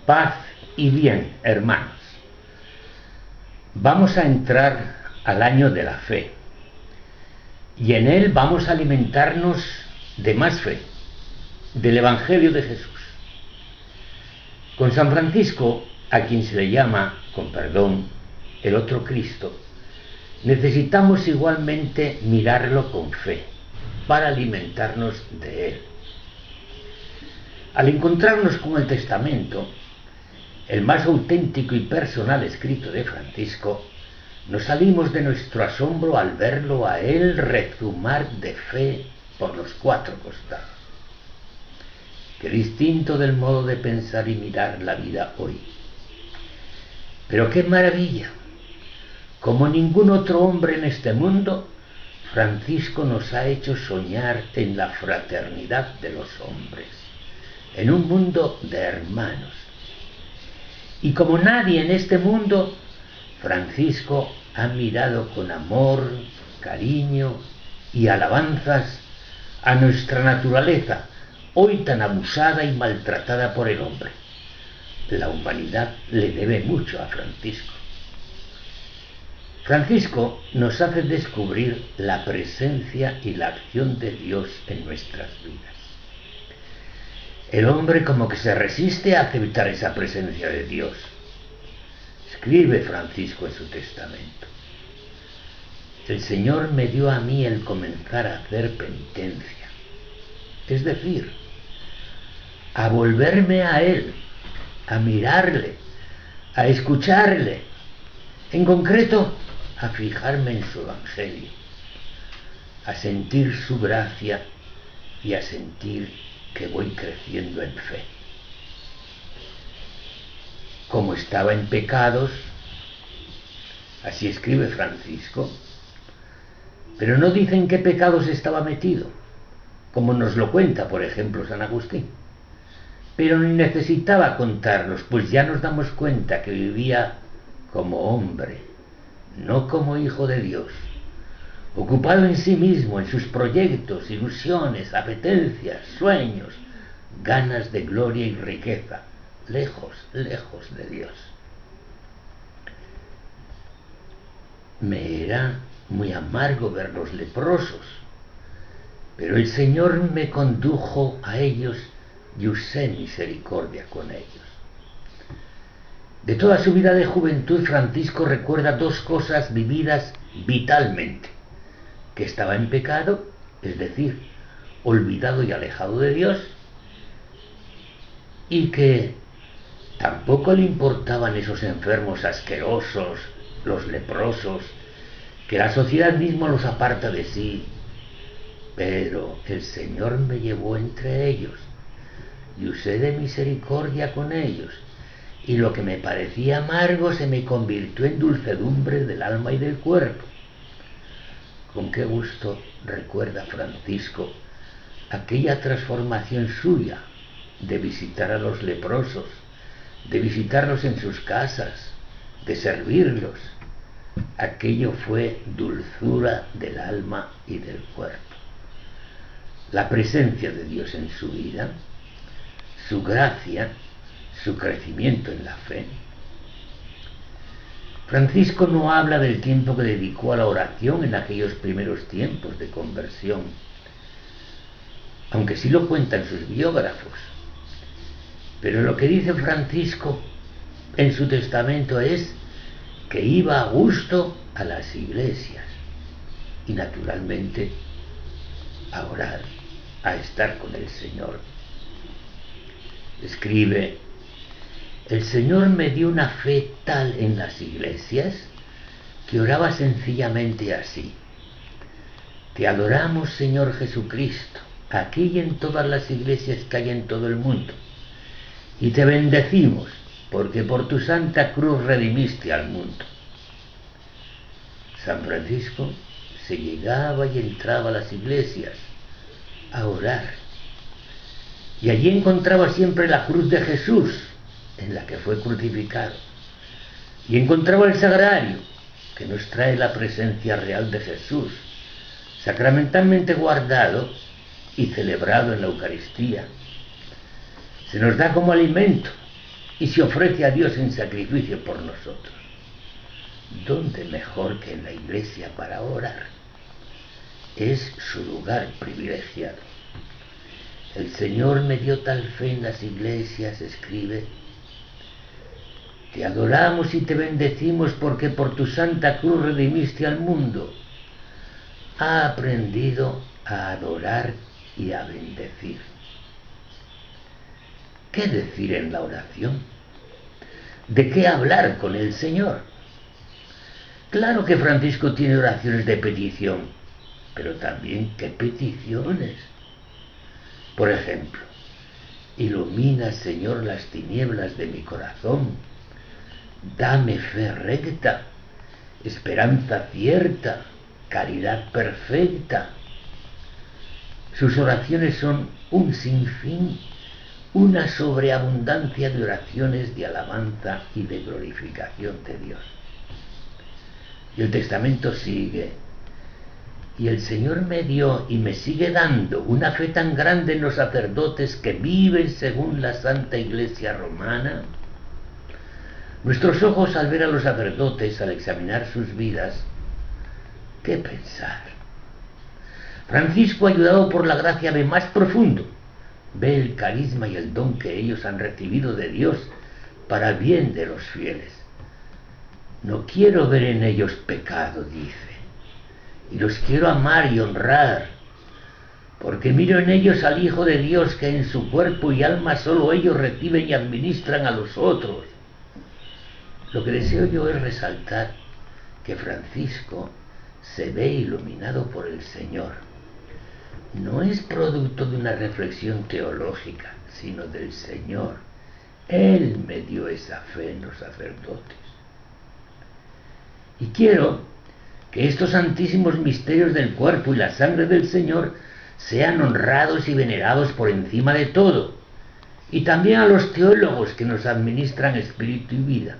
Paz y bien, hermanos. Vamos a entrar al año de la fe y en él vamos a alimentarnos de más fe, del Evangelio de Jesús. Con San Francisco, a quien se le llama, con perdón, el otro Cristo, necesitamos igualmente mirarlo con fe para alimentarnos de él. Al encontrarnos con el Testamento, el más auténtico y personal escrito de Francisco, nos salimos de nuestro asombro al verlo a él rezumar de fe por los cuatro costados. Qué distinto del modo de pensar y mirar la vida hoy. Pero qué maravilla. Como ningún otro hombre en este mundo, Francisco nos ha hecho soñar en la fraternidad de los hombres, en un mundo de hermanos. Y como nadie en este mundo, Francisco ha mirado con amor, cariño y alabanzas a nuestra naturaleza, hoy tan abusada y maltratada por el hombre. La humanidad le debe mucho a Francisco. Francisco nos hace descubrir la presencia y la acción de Dios en nuestras vidas. El hombre como que se resiste a aceptar esa presencia de Dios. Escribe Francisco en su testamento: el Señor me dio a mí el comenzar a hacer penitencia, es decir, a volverme a Él, a mirarle, a escucharle, en concreto, a fijarme en su Evangelio, a sentir su gracia y a sentir que voy creciendo en fe. Como estaba en pecados, así escribe Francisco, pero no dice en qué pecados estaba metido, como nos lo cuenta, por ejemplo, San Agustín. Pero ni necesitaba contarlos, pues ya nos damos cuenta que vivía como hombre, no como hijo de Dios, ocupado en sí mismo, en sus proyectos, ilusiones, apetencias, sueños, ganas de gloria y riqueza, lejos, lejos de Dios. Me era muy amargo ver los leprosos, pero el Señor me condujo a ellos y usé misericordia con ellos. De toda su vida de juventud, Francisco recuerda dos cosas vividas vitalmente: que estaba en pecado, es decir, olvidado y alejado de Dios, y que tampoco le importaban esos enfermos asquerosos, los leprosos, que la sociedad misma los aparta de sí. Pero el Señor me llevó entre ellos y usé de misericordia con ellos, y lo que me parecía amargo se me convirtió en dulcedumbre del alma y del cuerpo. Con qué gusto recuerda Francisco aquella transformación suya de visitar a los leprosos, de visitarlos en sus casas, de servirlos. Aquello fue dulzura del alma y del cuerpo. La presencia de Dios en su vida, su gracia, su crecimiento en la fe. Francisco no habla del tiempo que dedicó a la oración en aquellos primeros tiempos de conversión, aunque sí lo cuentan sus biógrafos. Pero lo que dice Francisco en su testamento es que iba a gusto a las iglesias y naturalmente a orar, a estar con el Señor. Escribe: el Señor me dio una fe tal en las iglesias que oraba sencillamente así: te adoramos, Señor Jesucristo, aquí y en todas las iglesias que hay en todo el mundo, y te bendecimos porque por tu santa cruz redimiste al mundo. San Francisco se llegaba y entraba a las iglesias a orar, y allí encontraba siempre la cruz de Jesús en la que fue crucificado, y encontraba el sagrario que nos trae la presencia real de Jesús, sacramentalmente guardado y celebrado en la Eucaristía. Se nos da como alimento y se ofrece a Dios en sacrificio por nosotros. ¿Dónde mejor que en la iglesia para orar? Es su lugar privilegiado. El Señor me dio tal fe en las iglesias, escribe: te adoramos y te bendecimos porque por tu santa cruz redimiste al mundo. Ha aprendido a adorar y a bendecir. ¿Qué decir en la oración? ¿De qué hablar con el Señor? Claro que Francisco tiene oraciones de petición, pero también qué peticiones. Por ejemplo, ilumina, Señor, las tinieblas de mi corazón. Dame fe recta, esperanza cierta, caridad perfecta. Sus oraciones son un sinfín, una sobreabundancia de oraciones de alabanza y de glorificación de Dios. Y el testamento sigue: y el Señor me dio y me sigue dando una fe tan grande en los sacerdotes que viven según la Santa Iglesia Romana. Nuestros ojos, al ver a los sacerdotes, al examinar sus vidas, ¿qué pensar? Francisco, ayudado por la gracia, ve más profundo, ve el carisma y el don que ellos han recibido de Dios para bien de los fieles. No quiero ver en ellos pecado, dice, y los quiero amar y honrar, porque miro en ellos al Hijo de Dios, que en su cuerpo y alma solo ellos reciben y administran a los otros. Lo que deseo yo es resaltar que Francisco se ve iluminado por el Señor. No es producto de una reflexión teológica, sino del Señor. Él me dio esa fe en los sacerdotes. Y quiero que estos santísimos misterios del cuerpo y la sangre del Señor sean honrados y venerados por encima de todo, y también a los teólogos que nos administran espíritu y vida.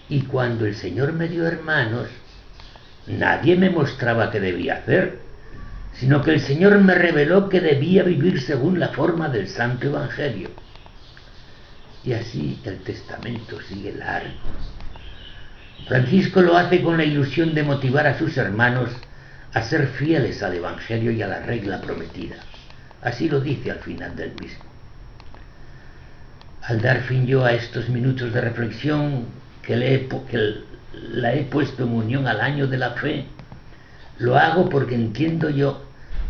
Y cuando el Señor me dio hermanos, nadie me mostraba qué debía hacer, sino que el Señor me reveló que debía vivir según la forma del Santo Evangelio. Y así el testamento sigue largo. Francisco lo hace con la ilusión de motivar a sus hermanos a ser fieles al Evangelio y a la regla prometida. Así lo dice al final del mismo. Al dar fin yo a estos minutos de reflexión que la he puesto en unión al año de la fe, lo hago porque entiendo yo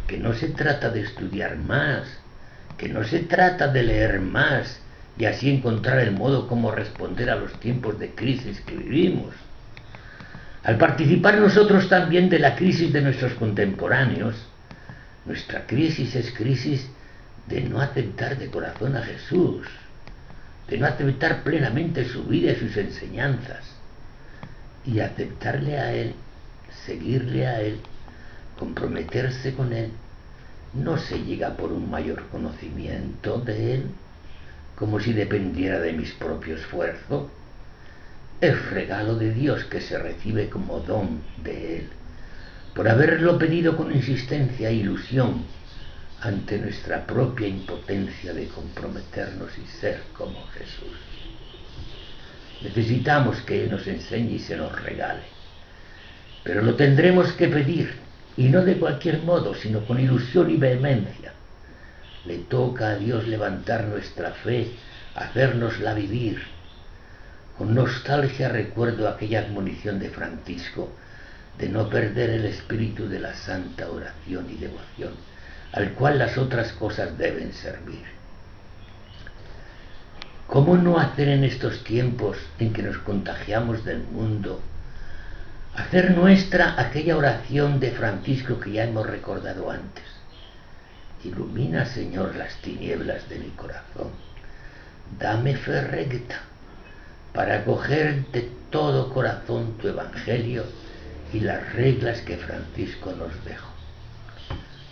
que no se trata de estudiar más, que no se trata de leer más y así encontrar el modo como responder a los tiempos de crisis que vivimos. Al participar nosotros también de la crisis de nuestros contemporáneos, nuestra crisis es crisis de no aceptar de corazón a Jesús, de no aceptar plenamente su vida y sus enseñanzas, y aceptarle a Él, seguirle a Él, comprometerse con Él, no se llega por un mayor conocimiento de Él, como si dependiera de mis propios esfuerzos. Es regalo de Dios que se recibe como don de Él, por haberlo pedido con insistencia e ilusión, ante nuestra propia impotencia de comprometernos y ser como Jesús. Necesitamos que Él nos enseñe y se nos regale, pero lo tendremos que pedir, y no de cualquier modo, sino con ilusión y vehemencia. Le toca a Dios levantar nuestra fe, hacérnosla vivir. Con nostalgia recuerdo aquella admonición de Francisco de no perder el espíritu de la santa oración y devoción, al cual las otras cosas deben servir. ¿Cómo no hacer en estos tiempos en que nos contagiamos del mundo, hacer nuestra aquella oración de Francisco que ya hemos recordado antes? Ilumina, Señor, las tinieblas de mi corazón. Dame fe recta para acoger de todo corazón tu Evangelio y las reglas que Francisco nos dejó.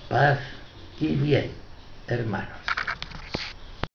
Paz y bien, hermanos.